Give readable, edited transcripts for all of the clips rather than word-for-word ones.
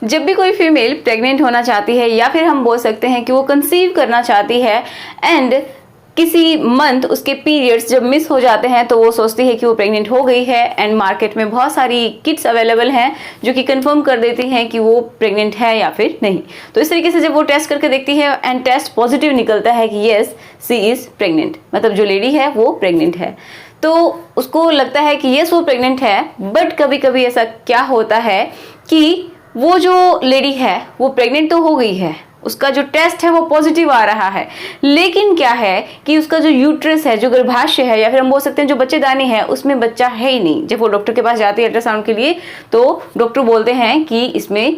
जब भी कोई फीमेल प्रेग्नेंट होना चाहती है या फिर हम बोल सकते हैं कि वो कंसीव करना चाहती है एंड किसी मंथ उसके पीरियड्स जब मिस हो जाते हैं तो वो सोचती है कि वो प्रेग्नेंट हो गई है एंड मार्केट में बहुत सारी किट्स अवेलेबल हैं जो कि कंफर्म कर देती हैं कि वो प्रेग्नेंट है या फिर नहीं। तो इस तरीके से जब वो टेस्ट करके देखती है एंड टेस्ट पॉजिटिव निकलता है कि येस सी इज प्रेग्नेंट, मतलब जो लेडी है वो प्रेग्नेंट है, तो उसको लगता है कि येस वो प्रेग्नेंट है। बट कभी कभी ऐसा क्या होता है कि वो जो लेडी है वो प्रेग्नेंट तो हो गई है, उसका जो टेस्ट है वो पॉजिटिव आ रहा है, लेकिन क्या है कि उसका जो यूट्रस है, जो गर्भाशय है या फिर हम बोल सकते हैं जो बच्चेदानी है, उसमें बच्चा है ही नहीं। जब वो डॉक्टर के पास जाती है अल्ट्रासाउंड के लिए तो डॉक्टर बोलते हैं कि इसमें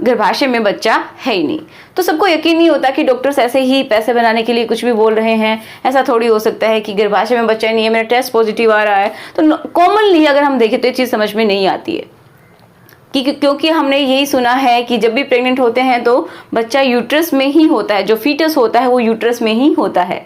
गर्भाशय में बच्चा है ही नहीं। तो सबको यकीन नहीं होता कि डॉक्टर्स ऐसे ही पैसे बनाने के लिए कुछ भी बोल रहे हैं। ऐसा थोड़ी हो सकता है कि गर्भाशय में बच्चा नहीं है, मेरा टेस्ट पॉजिटिव आ रहा है। तो कॉमनली अगर हम देखें तो ये चीज़ समझ में नहीं आती है क्योंकि हमने यही सुना है कि जब भी प्रेग्नेंट होते हैं तो बच्चा यूट्रस में ही होता है, जो फीटस होता है वो यूट्रस में ही होता है।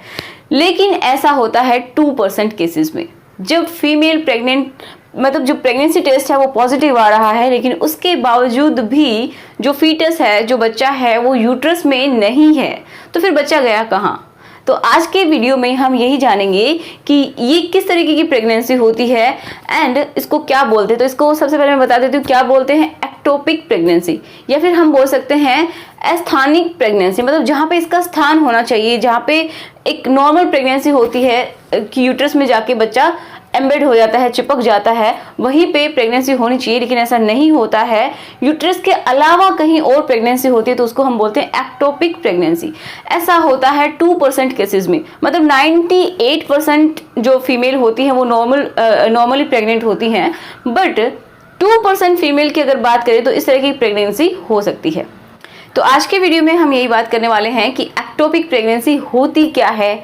लेकिन ऐसा होता है 2% केसेस में, जब फीमेल प्रेग्नेंट मतलब जो प्रेगनेंसी टेस्ट है वो पॉजिटिव आ रहा है, लेकिन उसके बावजूद भी जो फीटस है, जो बच्चा है वो यूट्रस में नहीं है। तो फिर बच्चा गया कहाँ? तो आज के वीडियो में हम यही जानेंगे कि ये किस तरीके की प्रेगनेंसी होती है एंड इसको क्या बोलते हैं। तो इसको सबसे पहले मैं बता देती हूँ क्या बोलते हैं, एक्टोपिक प्रेगनेंसी, या फिर हम बोल सकते हैं अस्थानिक प्रेगनेंसी, मतलब जहाँ पे इसका स्थान होना चाहिए, जहाँ पे एक नॉर्मल प्रेगनेंसी होती है कि यूट्रस में जाके बच्चा एम्बेड हो जाता है, चिपक जाता है, वहीं पे प्रेगनेंसी होनी चाहिए, लेकिन ऐसा नहीं होता है। यूट्रस के अलावा कहीं और प्रेगनेंसी होती है तो उसको हम बोलते हैं एक्टोपिक प्रेगनेंसी। ऐसा होता है 2% केसेस में, मतलब 98% जो फीमेल होती हैं वो नॉर्मली प्रेग्नेंट होती हैं, बट 2% फीमेल की अगर बात करें तो इस तरह की प्रेगनेंसी हो सकती है। तो आज के वीडियो में हम यही बात करने वाले हैं कि एक्टोपिक प्रेगनेंसी होती क्या है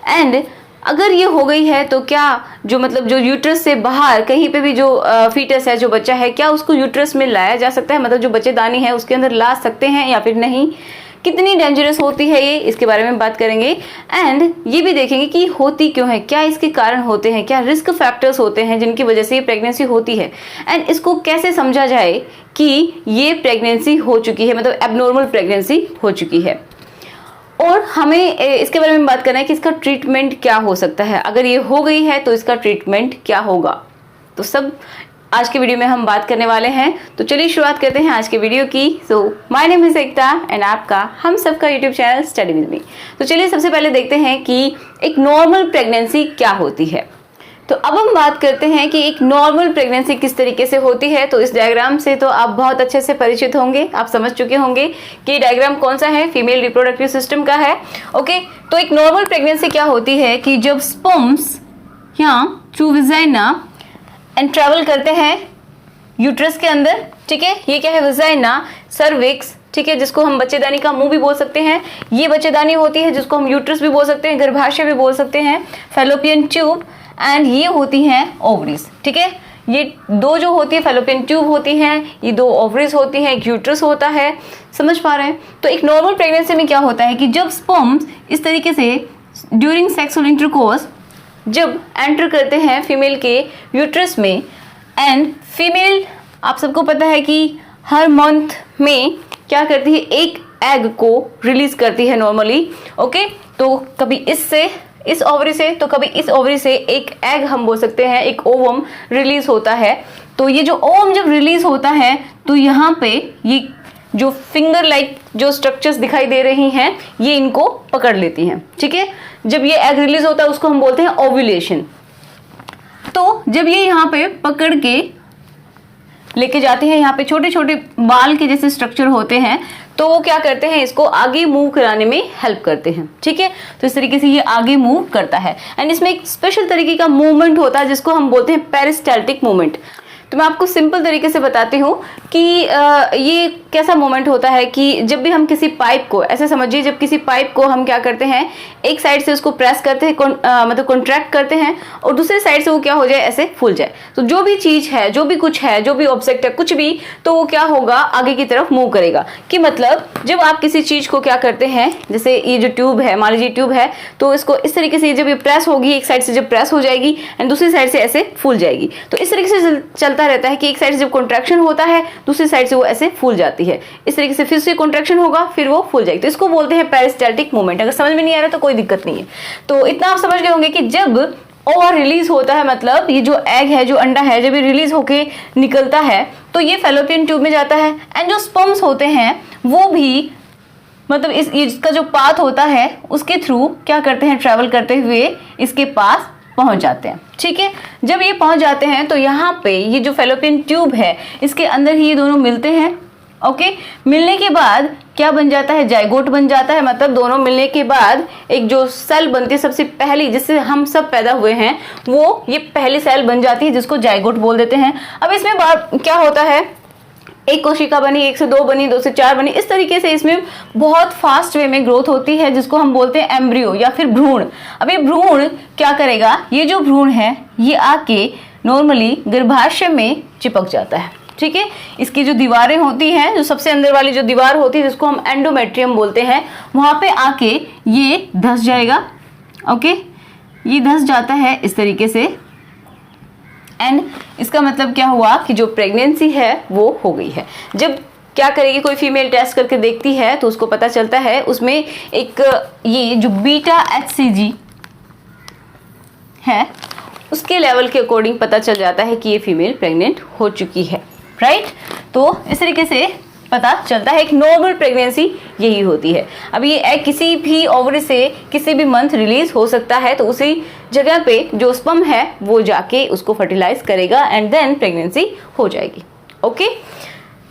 एंड अगर ये हो गई है तो क्या जो यूट्रस से बाहर कहीं पे भी जो फीटस है, जो बच्चा है, क्या उसको यूट्रस में लाया जा सकता है, मतलब जो बच्चेदानी है उसके अंदर ला सकते हैं या फिर नहीं, कितनी डेंजरस होती है ये, इसके बारे में बात करेंगे एंड ये भी देखेंगे कि होती क्यों है, क्या इसके कारण होते हैं, क्या रिस्क फैक्टर्स होते हैं जिनकी वजह से ये प्रेगनेंसी होती है एंड इसको कैसे समझा जाए कि ये प्रेगनेंसी हो चुकी है, मतलब एबनॉर्मल प्रेगनेंसी हो चुकी है। और हमें इसके बारे में बात करना है कि इसका ट्रीटमेंट क्या हो सकता है, अगर ये हो गई है तो इसका ट्रीटमेंट क्या होगा। तो सब आज के वीडियो में हम बात करने वाले हैं। तो चलिए शुरुआत करते हैं आज के वीडियो की। So my name is Ekta and आपका हम सबका YouTube channel study with me. तो चलिए सबसे पहले देखते हैं कि एक नॉर्मल प्रेगनेंसी क्या होती है। तो अब हम बात करते हैं कि एक नॉर्मल प्रेगनेंसी किस तरीके से होती है। तो इस डायग्राम से तो आप बहुत अच्छे से परिचित होंगे, आप समझ चुके होंगे कि डायग्राम कौन सा है, फीमेल रिप्रोडक्टिव सिस्टम का है। ओके, तो एक नॉर्मल प्रेगनेंसी क्या होती है कि जब स्पर्म्स यहाँ थ्रू विजाइना एंड ट्रेवल करते हैं यूट्रस के अंदर, ठीक है, ये क्या है, विजाइना, सर्विक्स, ठीक है, जिसको हम बच्चेदानी का मुंह भी बोल सकते हैं, ये बच्चेदानी होती है जिसको हम यूट्रस भी बोल सकते हैं, गर्भाशय भी बोल सकते हैं, फैलोपियन ट्यूब, एंड ये होती हैं ओवरीज, ठीक है। ये दो जो होती है फैलोपियन ट्यूब होती हैं, ये दो ओवरीज होती हैं, एक यूट्रस होता है, समझ पा रहे हैं। तो एक नॉर्मल प्रेगनेंसी में क्या होता है कि जब स्पर्म्स इस तरीके से ड्यूरिंग सेक्सुअल इंटरकोर्स जब एंटर करते हैं फीमेल के यूट्रस में, एंड फीमेल आप सबको पता है कि हर मंथ में क्या करती है, एक एग को रिलीज करती है नॉर्मली। ओके, तो कभी इस ओवरी से तो कभी इस ओवरी से एक एग हम बोल सकते हैं, एक ओवम रिलीज होता है। तो ये जो ओवम जब रिलीज होता है तो यहाँ पे ये जो फिंगर लाइक जो स्ट्रक्चर्स दिखाई दे रही हैं ये इनको पकड़ लेती हैं, ठीक है। जब ये एग रिलीज होता है उसको हम बोलते हैं ओव्यूलेशन। तो जब ये यहाँ पे पकड़ के लेके जाते हैं, यहाँ पे छोटे छोटे बाल के जैसे स्ट्रक्चर होते हैं, तो वो क्या करते हैं, इसको आगे मूव कराने में हेल्प करते हैं, ठीक है। तो इस तरीके से ये आगे मूव करता है एंड इसमें एक स्पेशल तरीके का मूवमेंट होता है जिसको हम बोलते हैं पेरिस्टाल्टिक मूवमेंट। तो मैं आपको सिंपल तरीके से बताती हूँ कि ये कैसा मोमेंट होता है कि जब भी हम किसी पाइप को, ऐसे समझिए, जब किसी पाइप को हम क्या करते हैं, एक साइड से उसको प्रेस करते हैं, मतलब कॉन्ट्रैक्ट करते हैं, और दूसरे साइड से वो क्या हो जाए, ऐसे फूल जाए। तो जो भी चीज है, जो भी कुछ है, जो भी ऑब्जेक्ट है, कुछ भी, तो वो क्या होगा, आगे की तरफ मूव करेगा। कि मतलब जब आप किसी चीज को क्या करते हैं, जैसे ये जो ट्यूब है, मान लीजिए ट्यूब है, तो इसको इस तरीके से जब ये प्रेस होगी, एक साइड से जब प्रेस हो जाएगी एंड दूसरी साइड से ऐसे फूल जाएगी। तो इस तरीके से चलता रहता है कि एक साइड से जब कॉन्ट्रैक्शन होता है दूसरी साइड से वो ऐसे फूल जाती है, इस तरीके से फिर से कॉन्ट्रैक्शन होगा फिर वो फूल जाएगी, तो इसको बोलते हैं पेरिस्टाल्टिक मूवमेंट। अगर समझ में नहीं आ रहा तो कोई दिक्कत नहीं है। तो इतना आप समझ गए होंगे कि जब ओवर रिलीज होता है, मतलब ये जो एग है, जो अंडा है, जब ये रिलीज होके निकलता है तो ये फैलोपियन ट्यूब में जाता है, एंड जो स्पर्म्स होते हैं वो भी मतलब इसका जो पाथ होता है उसके थ्रू क्या करते हैं, ट्रैवल करते हुए इसके पास पहुंच जाते हैं। ठीक है, जब ये पहुंच जाते हैं तो यहाँ पे ये जो फैलोपियन ट्यूब है इसके अंदर ही ये दोनों मिलते हैं। ओके, मिलने के बाद क्या बन जाता है, जाइगोट बन जाता है। मतलब दोनों मिलने के बाद एक जो सेल बनती है सबसे पहली, जिससे हम सब पैदा हुए हैं, वो ये पहली सेल बन जाती है जिसको जाइगोट बोल देते हैं। अब इसमें क्या होता है, एक कोशिका बनी, 1 से 2 बनी, 2 से 4 बनी, इस तरीके से इसमें बहुत फास्ट वे में ग्रोथ होती है जिसको हम बोलते हैं एम्ब्रियो या फिर भ्रूण। अब ये भ्रूण क्या करेगा, ये जो भ्रूण है ये आके नॉर्मली गर्भाशय में चिपक जाता है। ठीक है, इसकी जो दीवारें होती हैं, जो सबसे अंदर वाली जो दीवार होती है जिसको हम एंडोमेट्रियम बोलते हैं, वहां पे आके ये धंस जाएगा। ओके, ये धंस जाता है इस तरीके से, एंड इसका मतलब क्या हुआ कि जो प्रेगनेंसी है वो हो गई है। जब क्या करेगी, कोई फीमेल टेस्ट करके देखती है तो उसको पता चलता है उसमें एक ये जो बीटा HCG है उसके लेवल के अकॉर्डिंग पता चल जाता है कि ये फीमेल प्रेग्नेंट हो चुकी है। राइट, तो इस तरीके से पता चलता है। एक नॉर्मल प्रेगनेंसी यही होती है। अब ये एग किसी भी ओवरी से किसी भी मंथ रिलीज हो सकता है, तो उसी जगह पे जो स्पर्म है वो जाके उसको फर्टिलाइज करेगा एंड देन प्रेगनेंसी हो जाएगी। ओके,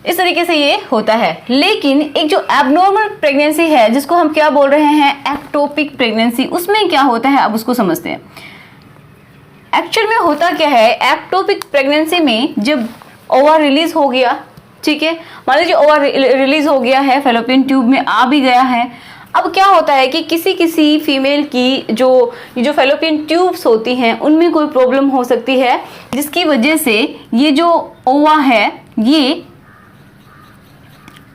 इस तरीके से ये होता है। लेकिन एक जो एबनॉर्मल प्रेगनेंसी है जिसको हम क्या बोल रहे हैं, एक्टोपिक प्रेगनेंसी, उसमें क्या होता है अब उसको समझते हैं। एक्चुअल में होता क्या है, एक्टोपिक प्रेगनेंसी में जब ओवा रिलीज हो गया, ठीक है, मान लीजिए ओवा रिलीज हो गया है, फैलोपियन ट्यूब में आ भी गया है। अब क्या होता है कि किसी किसी फीमेल की जो फैलोपियन ट्यूब्स होती हैं उनमें कोई प्रॉब्लम हो सकती है, जिसकी वजह से ये जो ओवा है ये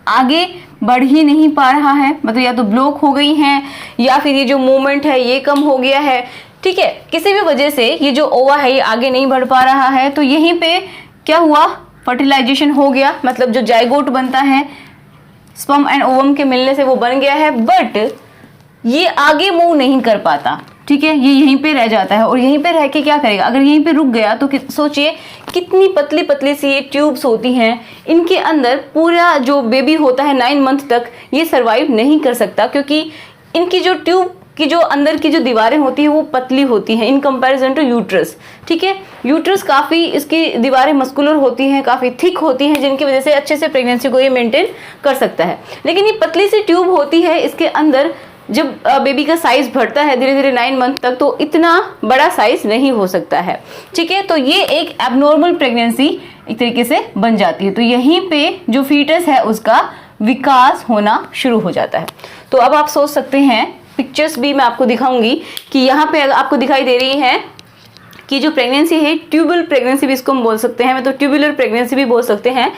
आगे बढ़ ही नहीं पा रहा है, मतलब या तो ब्लॉक हो गई हैं या फिर ये जो मूवमेंट है ये कम हो गया है। ठीक है, किसी भी वजह से ये जो ओवा है ये आगे नहीं बढ़ पा रहा है, तो यहीं पे क्या हुआ, फर्टिलाइजेशन हो गया, मतलब जो जाइगोट बनता है स्पर्म एंड ओवम के मिलने से वो बन गया है, बट ये आगे मूव नहीं कर पाता। ठीक है, ये यहीं पे रह जाता है और यहीं पे रह के क्या करेगा, अगर यहीं पे रुक गया तो सोचिए कितनी पतली पतली सी ये ट्यूब्स होती हैं, इनके अंदर पूरा जो बेबी होता है 9 मंथ तक ये सरवाइव नहीं कर सकता, क्योंकि इनकी जो ट्यूब कि जो अंदर की जो दीवारें होती है वो पतली होती हैं इन कंपैरिजन टू यूट्रस। ठीक है, यूट्रस काफ़ी इसकी दीवारें मस्कुलर होती हैं, काफ़ी थिक होती हैं, जिनकी वजह से अच्छे से प्रेगनेंसी को ये मेंटेन कर सकता है। लेकिन ये पतली सी ट्यूब होती है, इसके अंदर जब बेबी का साइज बढ़ता है धीरे धीरे 9 मंथ तक, तो इतना बड़ा साइज नहीं हो सकता है। ठीक है, तो ये एक एबनॉर्मल प्रेगनेंसी एक तरीके से बन जाती है। तो यहीं पे जो फीटस है उसका विकास होना शुरू हो जाता है। तो अब आप सोच सकते हैं, पिक्चर्स भी मैं आपको दिखाऊंगी कि यहाँ पे आपको दिखाई दे रही है कि जो प्रेगनेंसी है ट्यूबल प्रेगनेंसी भी इसको हम बोल सकते हैं, मतलब ट्यूबुलर प्रेगनेंसी भी बोल सकते हैं,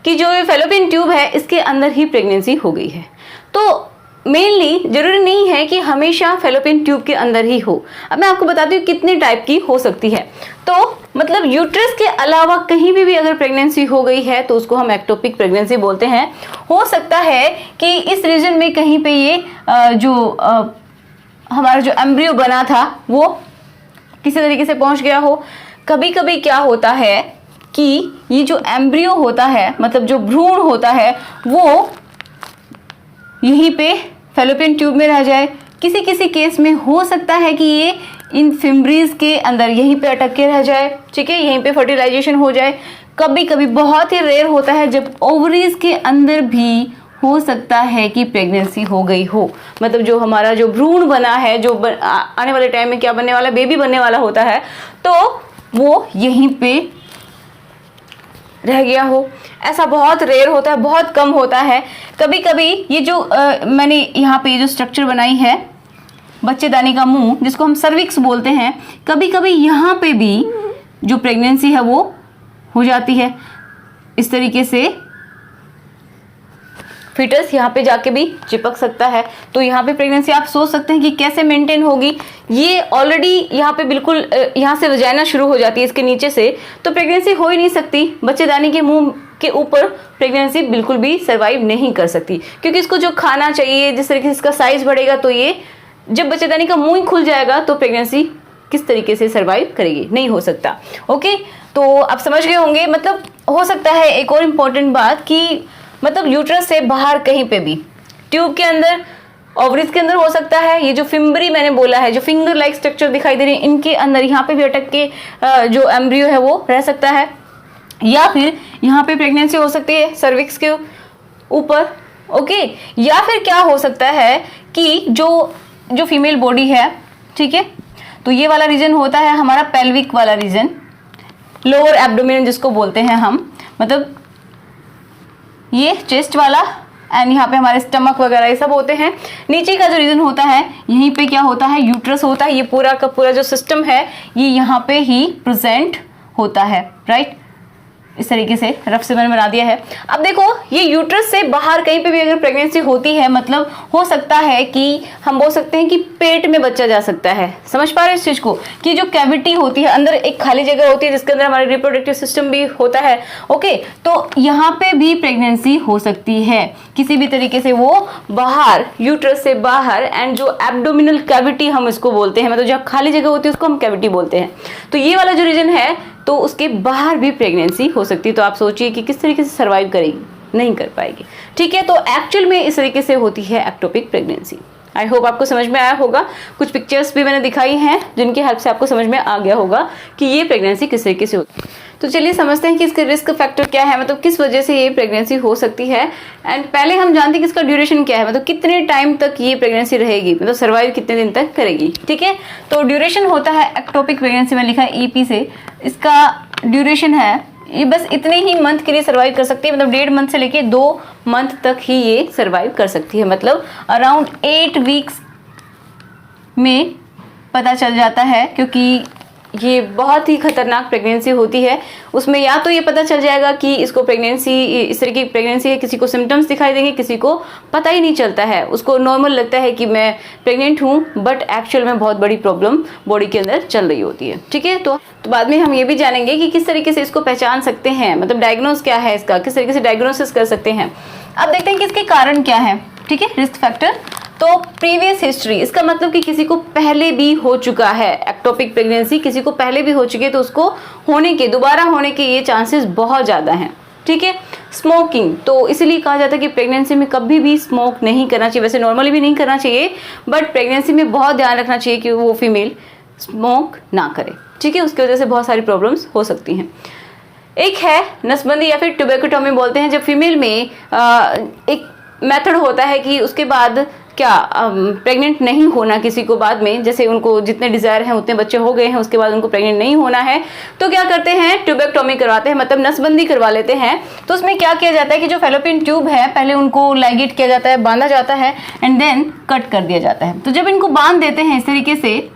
कि जो फैलोपियन ट्यूब है इसके अंदर ही प्रेगनेंसी हो गई है। तो मेनली जरूरी नहीं है कि हमेशा फैलोपियन ट्यूब के अंदर ही हो। अब मैं आपको बताती हूँ कितने टाइप की हो सकती है। तो मतलब यूट्रस के अलावा कहीं भी अगर प्रेगनेंसी हो गई है तो उसको हम एक्टोपिक प्रेगनेंसी बोलते हैं। हो सकता है कि इस रीजन में कहीं पे ये हमारा जो एम्ब्रियो बना था वो किसी तरीके से पहुंच गया हो। कभी कभी क्या होता है कि ये जो एम्ब्रियो होता है, मतलब जो भ्रूण होता है, वो यहीं पे फैलोपियन ट्यूब में रह जाए। किसी किसी केस में हो सकता है कि ये इन फिम्ब्रीज के अंदर यहीं पे अटक के रह जाए। ठीक है, यहीं पे फर्टिलाइजेशन हो जाए। कभी कभी बहुत ही रेयर होता है जब ओवरीज के अंदर भी हो सकता है कि प्रेगनेंसी हो गई हो, मतलब जो हमारा जो भ्रूण बना है, जो आने वाले टाइम में क्या बनने वाला, बेबी बनने वाला होता है, तो वो यहीं पे रह गया हो। ऐसा बहुत रेयर होता है, बहुत कम होता है। कभी कभी ये जो मैंने यहाँ पे जो स्ट्रक्चर बनाई है बच्चेदानी का मुंह, जिसको हम सर्विक्स बोलते हैं, कभी कभी यहाँ पे भी जो प्रेगनेंसी है वो हो जाती है। इस तरीके से फीटस यहाँ पे जाके भी चिपक सकता है। तो यहाँ पे प्रेगनेंसी आप सोच सकते हैं कि कैसे मेंटेन होगी। ये ऑलरेडी यहाँ पे बिल्कुल यहाँ से वजाइना शुरू हो जाती है इसके नीचे से, तो प्रेगनेंसी हो ही नहीं सकती। बच्चेदानी के मुंह के ऊपर प्रेगनेंसी बिल्कुल भी सर्वाइव नहीं कर सकती, क्योंकि इसको जो खाना चाहिए, जिस तरीके से इसका साइज बढ़ेगा, तो ये जब बच्चेदानी का मुंह ही खुल जाएगा तो प्रेगनेंसी किस तरीके से सर्वाइव करेगी, नहीं हो सकता। ओके, तो आप समझ गए होंगे। मतलब हो सकता है एक और इम्पोर्टेंट बात कि मतलब यूट्रस से बाहर कहीं पे भी, ट्यूब के अंदर, ओवरीज के अंदर हो सकता है, ये जो फिम्बरी मैंने बोला है, जो फिंगर लाइक स्ट्रक्चर दिखाई दे रही है, इनके अंदर यहाँ पे भी अटक के जो एम्ब्रियो है वो रह सकता है, या फिर यहाँ पे प्रेगनेंसी हो सकती है सर्विक्स के ऊपर। ओके, या फिर क्या हो सकता है कि जो फीमेल बॉडी है, ठीक है, तो ये वाला रीजन होता है हमारा पेल्विक वाला रीजन, लोअर एब्डोमेन जिसको बोलते हैं हम, मतलब ये चेस्ट वाला, एंड यहाँ पे हमारे स्टमक वगैरह ये सब होते हैं। नीचे का जो रीजन होता है, यहीं पे क्या होता है, यूट्रस होता है। ये पूरा का पूरा जो सिस्टम है ये यहाँ पे ही प्रेजेंट होता है, राइट। इस तरीके से रफ से मैंने बना दिया है। अब देखो, ये यूट्रस से बाहर कहीं पे भी अगर प्रेगनेंसी होती है, मतलब हो सकता है कि हम बोल सकते हैं कि पेट में बच्चा जा सकता है। समझ पा रहे हैं इस चीज को, कि जो कैविटी होती है, अंदर एक खाली जगह होती है जिसके अंदर हमारा रिप्रोडक्टिव सिस्टम भी होता है। ओके, तो यहाँ पे भी प्रेगनेंसी हो सकती है किसी भी तरीके से, वो बाहर, यूट्रस से बाहर, एंड जो एब्डोमिनल कैविटी हम इसको बोलते हैं, मतलब जब खाली जगह होती है उसको हम कैविटी बोलते हैं। तो ये वाला जो रीजन है, तो उसके बाहर भी प्रेगनेंसी हो सकती है। तो आप सोचिए कि किस तरीके से सर्वाइव करेगी, नहीं कर पाएगी। ठीक है, तो एक्चुअल में इस तरीके से होती है एक्टोपिक प्रेगनेंसी। आई होप आपको समझ में आया होगा। कुछ पिक्चर्स भी मैंने दिखाई हैं जिनकी हेल्प से आपको समझ में आ गया होगा कि ये प्रेगनेंसी किस तरीके से होती है। तो चलिए समझते हैं कि इसके रिस्क फैक्टर क्या है, मतलब किस वजह से ये प्रेगनेंसी हो सकती है। एंड पहले हम जानते हैं कि इसका ड्यूरेशन क्या है, मतलब कितने टाइम तक ये प्रेगनेंसी रहेगी, मतलब सर्वाइव कितने दिन तक करेगी। ठीक है, तो ड्यूरेशन होता है एक्टोपिक प्रेगनेंसी में लिखा है EP से, इसका ड्यूरेशन है ये बस इतने ही मंथ के लिए सर्वाइव कर सकती है, मतलब 1.5 मंथ से लेके 2 मंथ तक ही ये सर्वाइव कर सकती है। मतलब अराउंड 8 वीक्स में पता चल जाता है, क्योंकि ये बहुत ही खतरनाक प्रेगनेंसी होती है। उसमें या तो ये पता चल जाएगा कि इसको प्रेगनेंसी, इस तरह की प्रेगनेंसी है, किसी को सिम्टम्स दिखाई देंगे, किसी को पता ही नहीं चलता है, उसको नॉर्मल लगता है कि मैं प्रेग्नेंट हूँ, बट एक्चुअल में बहुत बड़ी प्रॉब्लम बॉडी के अंदर चल रही होती है। ठीक है, तो बाद में हम ये भी जानेंगे कि किस तरीके से इसको पहचान सकते हैं, मतलब डायग्नोज क्या है इसका, किस तरीके से डायग्नोसिस कर सकते हैं। अब देखते हैं कि इसके कारण क्या है। ठीक है, रिस्क फैक्टर, तो प्रीवियस हिस्ट्री, इसका मतलब कि किसी को पहले भी हो चुका है एक्टोपिक प्रेगनेंसी, किसी को पहले भी हो चुकी है, तो उसको होने के, दोबारा होने के ये चांसेस बहुत ज़्यादा हैं। ठीक है, स्मोकिंग, तो इसीलिए कहा जाता है कि प्रेगनेंसी में कभी भी स्मोक नहीं करना चाहिए। वैसे नॉर्मली भी नहीं करना चाहिए, बट प्रेगनेंसी में बहुत ध्यान रखना चाहिए कि वो फीमेल स्मोक ना करे। ठीक है, उसकी वजह से बहुत सारी प्रॉब्लम्स हो सकती हैं। एक है नसबंदी या फिर ट्यूबरकुलोमी बोलते हैं, जब फीमेल में एक मेथड होता है कि उसके बाद क्या प्रेग्नेंट नहीं होना किसी को बाद में, जैसे उनको जितने डिजायर हैं उतने बच्चे हो गए हैं, उसके बाद उनको प्रेग्नेंट नहीं होना है, तो क्या करते हैं, ट्यूबेक्टोमी करवाते हैं, मतलब नसबंदी करवा लेते हैं। तो उसमें क्या किया जाता है कि जो फैलोपियन ट्यूब है, पहले उनको लाइगेट किया जाता है, बांधा जाता है, एंड देन कट कर दिया जाता है। तो जब इनको बांध देते हैं, इस तरीके से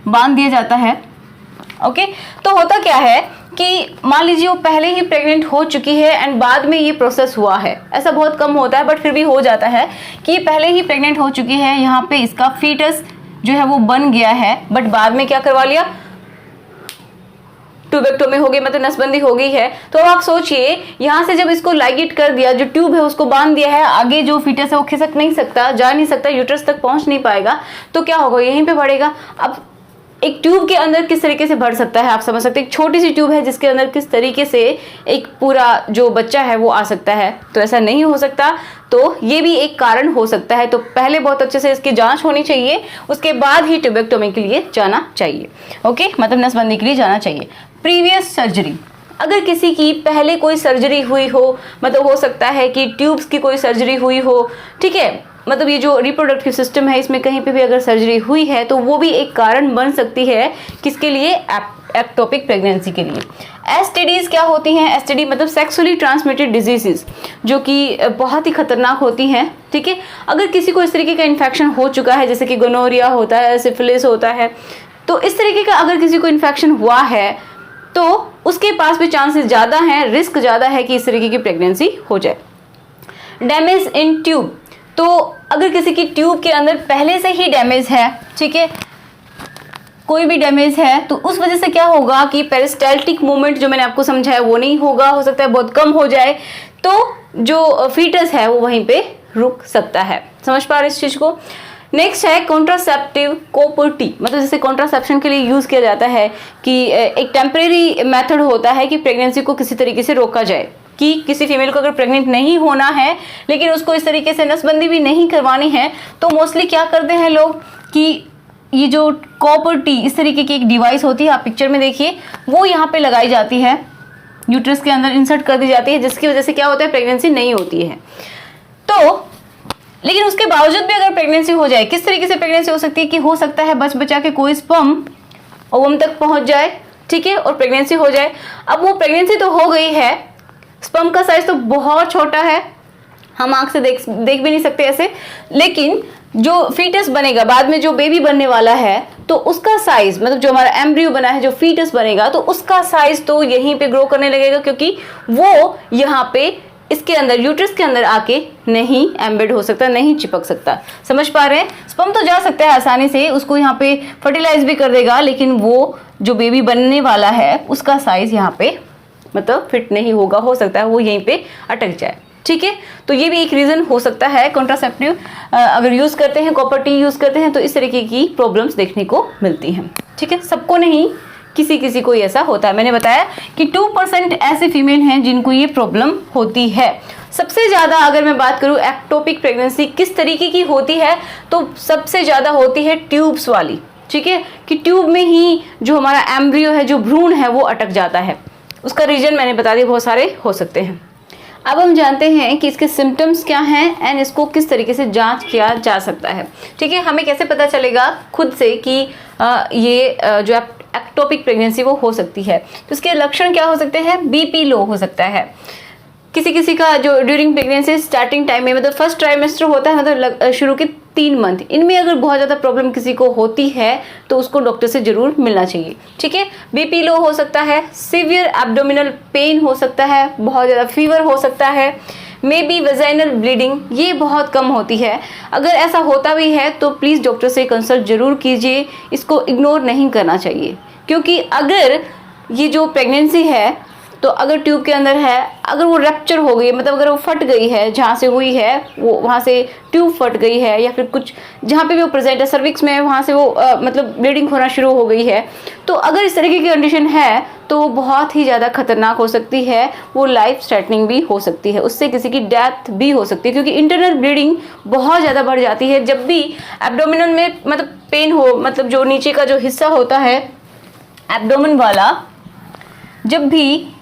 बांध दिया जाता है, ओके, तो होता क्या है कि मान लीजिए वो पहले ही प्रेग्नेंट हो चुकी है एंड बाद में ये प्रोसेस हुआ है। ऐसा बहुत कम होता है, बट फिर भी हो जाता है कि पहले ही प्रेग्नेंट हो चुकी है, यहाँ पे इसका फीटस जो है वो बन गया है, बट बाद में क्या करवा लिया, ट्यूबेक्टोमी हो गई, मतलब नसबंदी हो गई है। तो आप सोचिए, यहाँ से जब इसको लाइगेट कर दिया, जो ट्यूब है उसको बांध दिया है, आगे जो फीटस है वो खिसक नहीं सकता, जा नहीं सकता, यूट्रस तक पहुंच नहीं पाएगा, तो क्या होगा, यहीं पे बढ़ेगा। अब एक ट्यूब के अंदर किस तरीके से बढ़ सकता है, आप समझ सकते हैं, एक छोटी सी ट्यूब है जिसके अंदर किस तरीके से एक पूरा जो बच्चा है वो आ सकता है, तो ऐसा नहीं हो सकता। तो ये भी एक कारण हो सकता है। तो पहले बहुत अच्छे से इसकी जांच होनी चाहिए, उसके बाद ही ट्यूबेक्टोमी के लिए जाना चाहिए। ओके, मतलब नसबंदी के लिए जाना चाहिए। प्रीवियस सर्जरी, अगर किसी की पहले कोई सर्जरी हुई हो, मतलब हो सकता है कि ट्यूब्स की कोई सर्जरी हुई हो, ठीक है, मतलब ये जो रिप्रोडक्टिव सिस्टम है इसमें कहीं पे भी अगर सर्जरी हुई है, तो वो भी एक कारण बन सकती है किसके लिए, एक्टोपिक प्रेगनेंसी के लिए। एसटीडीज क्या होती हैं, एसटीडी मतलब सेक्सुअली ट्रांसमिटेड डिजीजेस, जो कि बहुत ही खतरनाक होती हैं। ठीक है, अगर किसी को इस तरीके का इन्फेक्शन हो चुका है, जैसे कि गोनोरिया होता है, सिफिलिस होता है, तो इस तरीके का अगर किसी को इन्फेक्शन हुआ है तो उसके पास भी चांसेस ज़्यादा हैं, रिस्क ज़्यादा है कि इस तरीके की प्रेगनेंसी हो जाए। डैमेज इन ट्यूब, तो अगर किसी की ट्यूब के अंदर पहले से ही डैमेज है, ठीक है, कोई भी डैमेज है, तो उस वजह से क्या होगा कि पेरिस्टाल्टिक मूवमेंट जो मैंने आपको समझाया वो नहीं होगा, हो सकता है बहुत कम हो जाए, तो जो फीटस है वो वहीं पे रुक सकता है। समझ पा रहे इस चीज को। नेक्स्ट है कॉन्ट्रासेप्टिव कोपर्टी, मतलब जैसे कॉन्ट्रासेप्शन के लिए यूज किया जाता है कि एक टेम्परेरी मेथड होता है कि प्रेगनेंसी को किसी तरीके से रोका जाए, कि किसी फीमेल को अगर प्रेग्नेंट नहीं होना है लेकिन उसको इस तरीके से नसबंदी भी नहीं करवानी है, तो मोस्टली क्या करते हैं लोग कि ये जो कोपर्टी इस तरीके की एक डिवाइस होती है, आप पिक्चर में देखिए, वो यहाँ पे लगाई जाती है, यूट्रस के अंदर इंसर्ट कर दी जाती है, जिसकी वजह से क्या होता है, प्रेगनेंसी नहीं होती है। तो लेकिन उसके बावजूद भी अगर प्रेगनेंसी हो जाए, किस तरीके से प्रेगनेंसी हो सकती है कि हो सकता है बच बचा के कोई स्पर्म ओवम तक पहुंच जाए, ठीक है, और प्रेगनेंसी हो जाए। अब वो प्रेगनेंसी तो हो गई है, स्पर्म का साइज तो बहुत छोटा है, हम आंख से देख भी नहीं सकते ऐसे, लेकिन जो फीटस बनेगा बाद में, जो बेबी बनने वाला है, तो उसका साइज, मतलब जो हमारा एम्ब्रियो बना है, जो फीटस बनेगा, तो उसका साइज तो यहीं पे ग्रो करने लगेगा, क्योंकि वो यहाँ पे इसके अंदर, यूट्रस के अंदर आके नहीं एम्बेड हो सकता, नहीं चिपक सकता। समझ पा रहे हैं? स्पर्म तो जा सकता है आसानी से, उसको यहाँ पे फर्टिलाइज भी कर देगा, लेकिन वो जो बेबी बनने वाला है उसका साइज यहाँ पे मतलब फिट नहीं होगा, हो सकता है वो यहीं पे अटक जाए, ठीक है। तो ये भी एक रीजन हो सकता है। कॉन्ट्रासेप्टिव अगर यूज करते हैं, कॉपर-टी यूज करते हैं, तो इस तरीके की प्रॉब्लम्स देखने को मिलती हैं, ठीक है। सबको नहीं, किसी किसी को ऐसा होता है। मैंने बताया कि 2% ऐसे फीमेल हैं जिनको ये प्रॉब्लम होती है। सबसे ज्यादा अगर मैं बात करूं एक्टोपिक प्रेगनेंसी किस तरीके की होती है, तो सबसे ज्यादा होती है ट्यूब्स वाली, ठीक है, कि ट्यूब में ही जो हमारा एम्ब्रियो है, जो भ्रूण है, वो अटक जाता है। उसका रीजन मैंने बता दिया, बहुत सारे हो सकते हैं। अब हम जानते हैं कि इसके सिम्टम्स क्या हैं एंड इसको किस तरीके से जांच किया जा सकता है, ठीक है। हमें कैसे पता चलेगा खुद से कि ये जो एक्टोपिक प्रेगनेंसी वो हो सकती है, तो इसके लक्षण क्या हो सकते हैं? बीपी लो हो सकता है, किसी किसी का जो ड्यूरिंग प्रेगनेंसी स्टार्टिंग टाइम में, मतलब फर्स्ट ट्राइमेस्टर होता है, मतलब शुरू के 3 मंथ, इनमें अगर बहुत ज़्यादा प्रॉब्लम किसी को होती है तो उसको डॉक्टर से जरूर मिलना चाहिए, ठीक है। बीपी लो हो सकता है, सीवियर एब्डोमिनल पेन हो सकता है, बहुत ज़्यादा फीवर हो सकता है, मे बी वेजाइनल ब्लीडिंग, ये बहुत कम होती है। अगर ऐसा होता भी है तो प्लीज़ डॉक्टर से कंसल्ट जरूर कीजिए, इसको इग्नोर नहीं करना चाहिए, क्योंकि अगर ये जो प्रेगनेंसी है, तो अगर ट्यूब के अंदर है, अगर वो रप्चर हो गई, मतलब अगर वो फट गई है, जहाँ से हुई है वो वहाँ से ट्यूब फट गई है, या फिर कुछ जहाँ पे भी वो प्रेजेंट है सर्विक्स में, वहाँ से वो मतलब ब्लीडिंग होना शुरू हो गई है, तो अगर इस तरीके की कंडीशन है तो वो बहुत ही ज़्यादा खतरनाक हो सकती है, वो लाइफ थ्रेटनिंग भी हो सकती है, उससे किसी की डेथ भी हो सकती है, क्योंकि इंटरनल ब्लीडिंग बहुत ज़्यादा बढ़ जाती है जब भी एब्डोमिनल में मतलब पेन हो, मतलब जो नीचे का जो हिस्सा होता है एब्डोमेन वाला, जब भी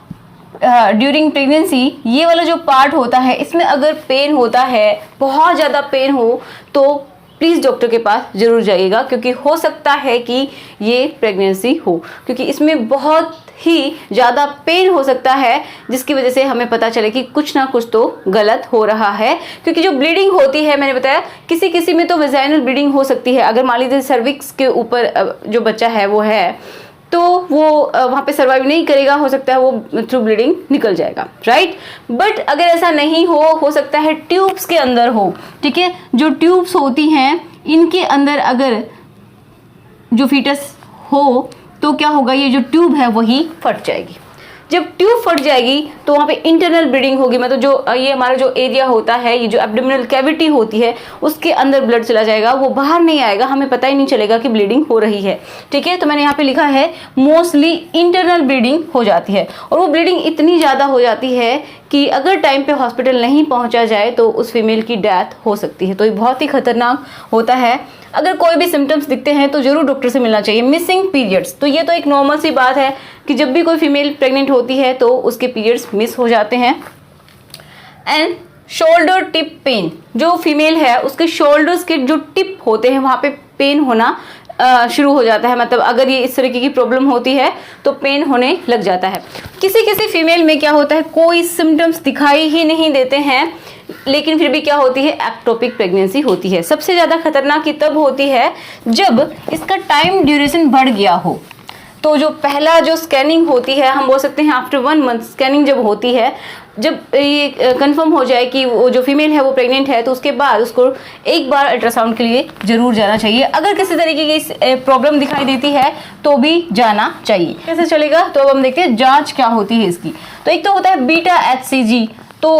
ड्यूरिंग प्रेगनेंसी ये वाला जो पार्ट होता है, इसमें अगर पेन होता है, बहुत ज़्यादा पेन हो, तो प्लीज़ डॉक्टर के पास ज़रूर जाइएगा, क्योंकि हो सकता है कि ये प्रेगनेंसी हो, क्योंकि इसमें बहुत ही ज़्यादा पेन हो सकता है, जिसकी वजह से हमें पता चले कि कुछ ना कुछ तो गलत हो रहा है। क्योंकि जो ब्लीडिंग होती है, मैंने बताया किसी किसी में तो वेजाइनल ब्लीडिंग हो सकती है, अगर मान लीजिए सर्विक्स के ऊपर जो बच्चा है वो है, तो वो वहाँ पे सर्वाइव नहीं करेगा, हो सकता है वो थ्रू ब्लीडिंग निकल जाएगा, राइट। बट अगर ऐसा नहीं हो सकता है ट्यूब्स के अंदर हो, ठीक है। जो ट्यूब्स होती हैं इनके अंदर अगर जो फीटस हो, तो क्या होगा, ये जो ट्यूब है वही फट जाएगी। जब ट्यूब फट जाएगी तो वहाँ पे इंटरनल ब्लीडिंग होगी, मतलब जो ये हमारा जो एरिया होता है, ये जो एब्डोमिनल कैविटी होती है, उसके अंदर ब्लड चला जाएगा, वो बाहर नहीं आएगा, हमें पता ही नहीं चलेगा कि ब्लीडिंग हो रही है, ठीक है। तो मैंने यहाँ पे लिखा है मोस्टली इंटरनल ब्लीडिंग हो जाती है, और वो ब्लीडिंग इतनी ज़्यादा हो जाती है कि अगर टाइम पे हॉस्पिटल नहीं पहुंचा जाए तो उस फीमेल की डेथ हो सकती है। तो ये बहुत ही खतरनाक होता है। अगर कोई भी सिम्टम्स दिखते हैं तो जरूर डॉक्टर से मिलना चाहिए। मिसिंग पीरियड्स, तो ये तो एक नॉर्मल सी बात है कि जब भी कोई फीमेल प्रेग्नेंट होती है तो उसके पीरियड्स मिस हो जाते हैं। एंड शोल्डर टिप पेन, जो फीमेल है उसके शोल्डर्स के जो टिप होते हैं वहाँ पे पेन होना शुरू हो जाता है, मतलब अगर ये इस तरीके की प्रॉब्लम होती है तो पेन होने लग जाता है। किसी किसी फीमेल में क्या होता है, कोई सिम्टम्स दिखाई ही नहीं देते हैं, लेकिन फिर भी क्या होती है, एक्टोपिक प्रेगनेंसी होती है। सबसे ज़्यादा खतरनाक तब होती है जब इसका टाइम ड्यूरेशन बढ़ गया हो। तो जो पहला जो स्कैनिंग होती है, हम बोल सकते हैं आफ्टर 1 मंथ स्कैनिंग जब होती है, जब ये कंफर्म हो जाए कि वो जो फीमेल है वो प्रेग्नेंट है, तो उसके बाद उसको एक बार अल्ट्रासाउंड के लिए जरूर जाना चाहिए। अगर किसी तरीके की प्रॉब्लम दिखाई देती है तो भी जाना चाहिए। कैसे चलेगा, तो अब हम देखते हैं जांच क्या होती है इसकी। तो एक तो होता है बीटा HCG। तो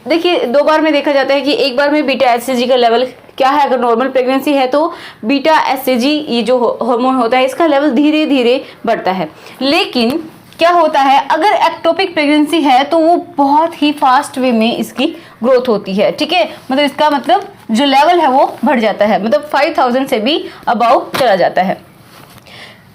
देखिए 2 बार में देखा जाता है कि एक बार में बीटा HCG का लेवल क्या है। अगर नॉर्मल प्रेगनेंसी है तो बीटा HCG ये जो हार्मोन होता है इसका लेवल धीरे धीरे बढ़ता है। लेकिन क्या होता है, अगर एक्टोपिक प्रेगनेंसी है तो वो बहुत ही फास्ट वे में इसकी ग्रोथ होती है, ठीक है। मतलब इसका मतलब जो लेवल है वो बढ़ जाता है, मतलब 5000 से भी अबाउ चला जाता है।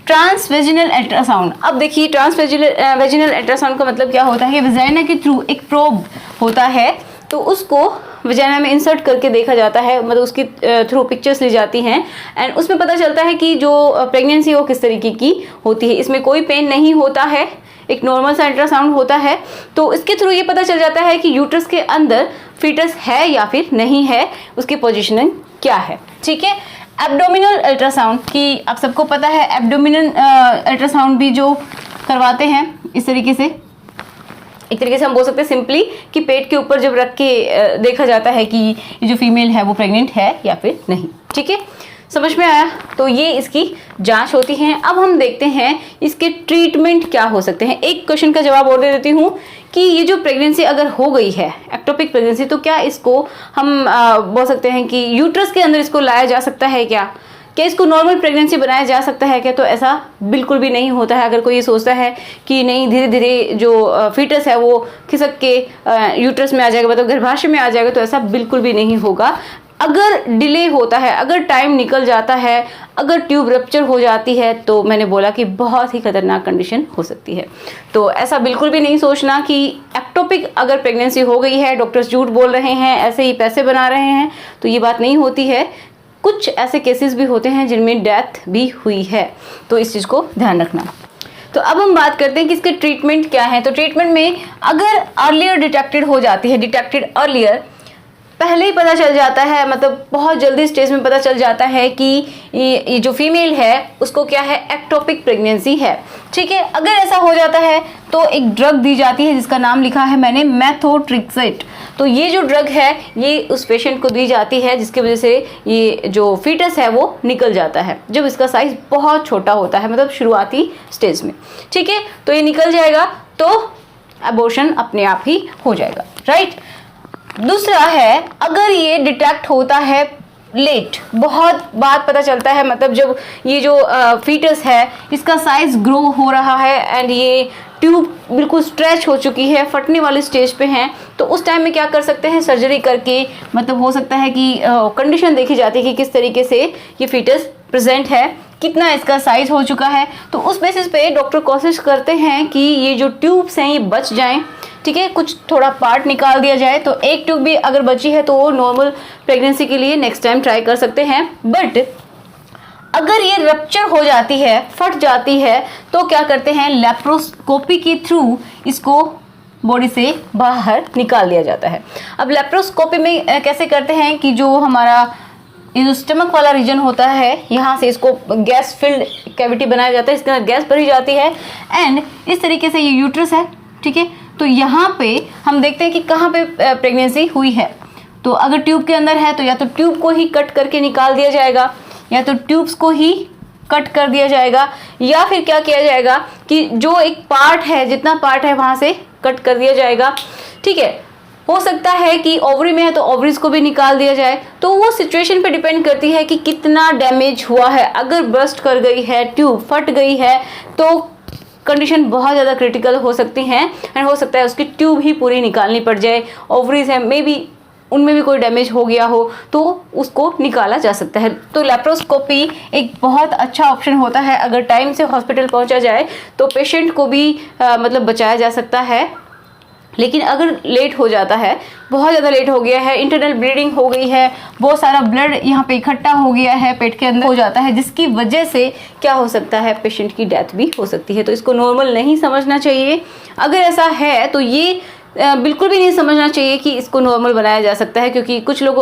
Transvaginal ultrasound. अब देखिए ट्रांसवेजिनल अल्ट्रासाउंड का मतलब क्या होता है कि वजाइना के थ्रू एक प्रोब होता है, तो उसको वजाइना में इंसर्ट करके देखा जाता है, मतलब उसकी थ्रू पिक्चर्स ली जाती हैं एंड उसमें पता चलता है कि जो प्रेगनेंसी वो किस तरीके की होती है। इसमें कोई पेन नहीं होता है, एक नॉर्मल सा अल्ट्रासाउंड होता है। तो इसके थ्रू ये पता चल जाता है कि यूट्रस के अंदर फीटस है या फिर नहीं है, उसकी पोजीशनिंग क्या है, ठीक है। एब्डोमिनल अल्ट्रासाउंड की आप सबको पता है, एब्डोमिनल अल्ट्रासाउंड भी जो करवाते हैं इस तरीके से, एक तरीके से हम बोल सकते हैं सिंपली कि पेट के ऊपर जब रख के देखा जाता है कि ये जो फीमेल है वो प्रेग्नेंट है या फिर नहीं, ठीक है। समझ में आया, तो ये इसकी जांच होती है। अब हम देखते हैं इसके ट्रीटमेंट क्या हो सकते हैं। एक क्वेश्चन का जवाब और दे देती हूँ कि ये जो प्रेगनेंसी अगर हो गई है एक्टोपिक प्रेगनेंसी, तो क्या इसको हम बोल सकते हैं कि यूट्रस के अंदर इसको लाया जा सकता है क्या इसको नॉर्मल प्रेगनेंसी बनाया जा सकता है क्या? तो ऐसा बिल्कुल भी नहीं होता है। अगर कोई ये सोचता है कि नहीं धीरे धीरे जो फीटस है वो खिसक के यूट्रस में आ जाएगा, मतलब गर्भाशय में आ जाएगा, तो ऐसा बिल्कुल भी नहीं होगा। अगर डिले होता है, अगर टाइम निकल जाता है, अगर ट्यूब रप्चर हो जाती है, तो मैंने बोला कि बहुत ही खतरनाक कंडीशन हो सकती है। तो ऐसा बिल्कुल भी नहीं सोचना कि एक्टोपिक अगर प्रेगनेंसी हो गई है, डॉक्टर्स झूठ बोल रहे हैं, ऐसे ही पैसे बना रहे हैं, तो ये बात नहीं होती है। कुछ ऐसे केसेस भी होते हैं जिनमें डेथ भी हुई है, तो इस चीज़ को ध्यान रखना। तो अब हम बात करते हैं कि इसके ट्रीटमेंट क्या है। तो ट्रीटमेंट में अगर अर्लियर डिटेक्टेड हो जाती है, डिटेक्टेड अर्लियर, पहले ही पता चल जाता है, मतलब बहुत जल्दी स्टेज में पता चल जाता है कि ये जो फीमेल है उसको क्या है, एक्टोपिक प्रेगनेंसी है, ठीक है। अगर ऐसा हो जाता है तो एक ड्रग दी जाती है जिसका नाम लिखा है मैंने, मेथोट्रेक्सेट। तो ये जो ड्रग है ये उस पेशेंट को दी जाती है जिसकी वजह से ये जो फीटस है वो निकल जाता है, जब इसका साइज बहुत छोटा होता है, मतलब शुरुआती स्टेज में, ठीक है। तो ये निकल जाएगा तो अबॉर्शन अपने आप ही हो जाएगा, राइट। दूसरा है, अगर ये डिटेक्ट होता है लेट, बहुत बाद पता चलता है, मतलब जब ये जो फीटस है इसका साइज ग्रो हो रहा है एंड ये ट्यूब बिल्कुल स्ट्रेच हो चुकी है, फटने वाली स्टेज पे हैं, तो उस टाइम में क्या कर सकते हैं, सर्जरी करके, मतलब हो सकता है कि कंडीशन देखी जाती है कि किस तरीके से ये फीटस प्रेजेंट है, कितना इसका साइज हो चुका है। तो उस बेसिस पे डॉक्टर कोशिश करते हैं कि ये जो ट्यूब्स हैं ये बच जाएं, ठीक है, कुछ थोड़ा पार्ट निकाल दिया जाए। तो एक ट्यूब भी अगर बची है तो वो नॉर्मल प्रेगनेंसी के लिए नेक्स्ट टाइम ट्राई कर सकते हैं। बट अगर ये रप्चर हो जाती है, फट जाती है, तो क्या करते हैं, लेप्रोस्कोपी के थ्रू इसको बॉडी से बाहर निकाल दिया जाता है। अब लेप्रोस्कोपी में कैसे करते हैं कि जो हमारा ये जो स्टमक वाला रीजन होता है, यहाँ से इसको गैस फिल्ड कैविटी बनाया जाता है, इसके अंदर गैस भरी जाती है एंड इस तरीके से ये यूट्रस है, ठीक है। तो यहाँ पे हम देखते हैं कि कहाँ पे प्रेगनेंसी हुई है। तो अगर ट्यूब के अंदर है तो या तो ट्यूब को ही कट करके निकाल दिया जाएगा, या तो ट्यूब्स को ही कट कर दिया जाएगा, या फिर क्या किया जाएगा कि जो एक पार्ट है, जितना पार्ट है वहाँ से कट कर दिया जाएगा, ठीक है। हो सकता है कि ओवरी में है तो ओवरीज को भी निकाल दिया जाए। तो वो सिचुएशन पे डिपेंड करती है कि कितना डैमेज हुआ है। अगर बर्स्ट कर गई है, ट्यूब फट गई है, तो कंडीशन बहुत ज़्यादा क्रिटिकल हो सकती हैं एंड हो सकता है उसकी ट्यूब ही पूरी निकालनी पड़ जाए। ओवरीज है, मे बी उनमें भी कोई डैमेज हो गया हो तो उसको निकाला जा सकता है। तो लेप्रोस्कोपी एक बहुत अच्छा ऑप्शन होता है। अगर टाइम से हॉस्पिटल पहुंचा जाए तो पेशेंट को भी मतलब बचाया जा सकता है। लेकिन अगर लेट हो जाता है, बहुत ज़्यादा लेट हो गया है, इंटरनल ब्लीडिंग हो गई है, बहुत सारा ब्लड यहाँ पे इकट्ठा हो गया है, पेट के अंदर हो जाता है, जिसकी वजह से क्या हो सकता है, पेशेंट की डेथ भी हो सकती है। तो इसको नॉर्मल नहीं समझना चाहिए। अगर ऐसा है तो ये बिल्कुल भी नहीं समझना चाहिए कि इसको नॉर्मल बनाया जा सकता है, क्योंकि कुछ लोग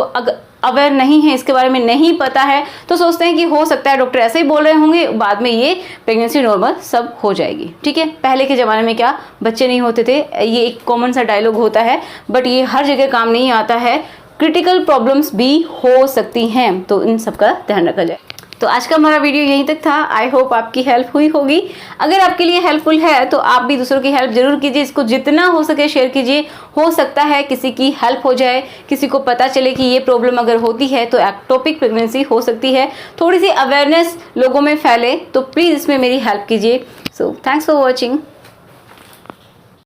अवेयर नहीं है, इसके बारे में नहीं पता है, तो सोचते हैं कि हो सकता है डॉक्टर ऐसे ही बोल रहे होंगे, बाद में ये प्रेगनेंसी नॉर्मल सब हो जाएगी। ठीक है, पहले के ज़माने में क्या बच्चे नहीं होते थे, ये एक कॉमन सा डायलॉग होता है, बट ये हर जगह काम नहीं आता है। क्रिटिकल प्रॉब्लम्स भी हो सकती हैं, तो इन सब का ध्यान रखा जाए। तो आज का हमारा वीडियो यहीं तक था। आई होप आपकी हेल्प हुई होगी। अगर आपके लिए हेल्पफुल है तो आप भी दूसरों की हेल्प जरूर कीजिए, इसको जितना हो सके शेयर कीजिए। हो सकता है किसी की हेल्प हो जाए, किसी को पता चले कि ये प्रॉब्लम अगर होती है तो एक्टोपिक प्रेगनेंसी हो सकती है, थोड़ी सी अवेयरनेस लोगों में फैले, तो प्लीज़ इसमें मेरी हेल्प कीजिए। So thanks for watching.